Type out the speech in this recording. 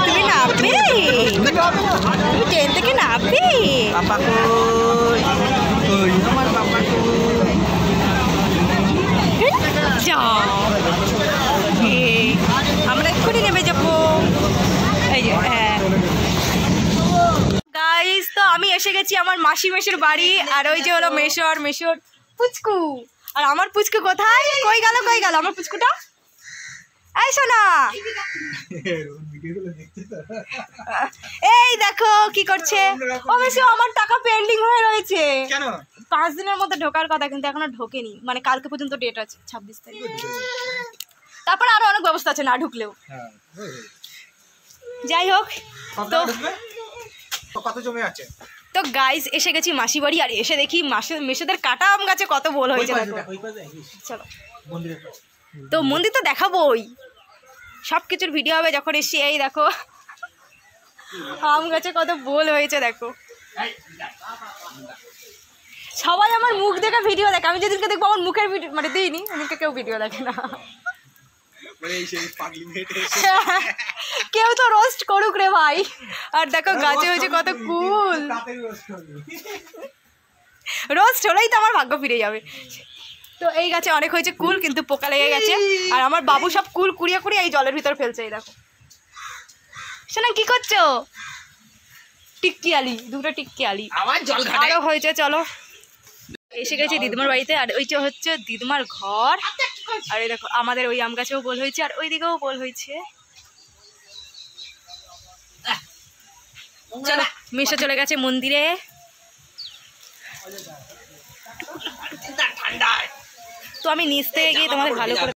তুমি নামবে, তুমি ট্রেন থেকে নামবে। আমরা এক্ষুনি নেমে যাবো। এই যে হ্যাঁ গাইস, তো আমি এসে গেছি আমার মাসি মেশোর বাড়ি। আর ওই যে হলো মেশোর পুচকু। আর আমার পুচকু কোথায়? কই গেল আমার পুচকুটা? এই শোনা, এই দেখো কি করছে। অবশ্য আমার টাকা পেন্ডিং হয়ে রয়েছে, 5 দিনের মধ্যে ঢোকার কথা, কিন্তু এখনো ঢোকেনি। মানে কালকে পর্যন্ত ডেট আছে, 26 তারিখ। তারপরে আরো অনেক ব্যবস্থা আছে না ঢুকলেও। যাই হোক, তো কত জমে আছে। তো গাইস এসে গেছি মাসি বাড়ি। আর এসে দেখি মেশোদের কাটা আম গাছে কত বল হয়েছে। চলো, তো মন্দির তো দেখাবোই, সব কিছুর ভিডিও হবে যখন এসছি। এই দেখো আম গাছে কত বোল হয়েছে দেখো। সবাই আমার মুখ দেখে ভিডিও দেখে, আমি যেদিনকে দেখবো আমার মুখের ভিডিও মানে দিইনি, ওদিনকে কেউ ভিডিও দেখে না। কেউ তো রোস্ট করুক রে ভাই। আর দেখো গাছে হয়েছে কত কুল। রোস্ট হলেই তো আমার ভাগ্য ফিরে যাবে। তো এই গাছে অনেক হয়েছে কুল, কিন্তু পোকা লেগে গেছে। আর আমার বাবু সব কুল কুড়িয়ে কুড়িয়ে এই জলের ভিতর ফেলছে। এই দেখো শোনা কি করছো? টিক্কি আলি, দুটো টিক্কি আলি আরো হয়েছে। চলো, এসে গেছি দিদিমার বাড়িতে। আর ওইটা হচ্ছে দিদিমার ঘর। আর এই দেখো আমাদের ওই আম গাছেও বল হয়েছে, আর ওই দিকেও বল হয়েছে। চলো, মিশো চলে গেছে মন্দিরে। তো আমি নিচ থেকে গিয়ে তোমাদের ভালো করে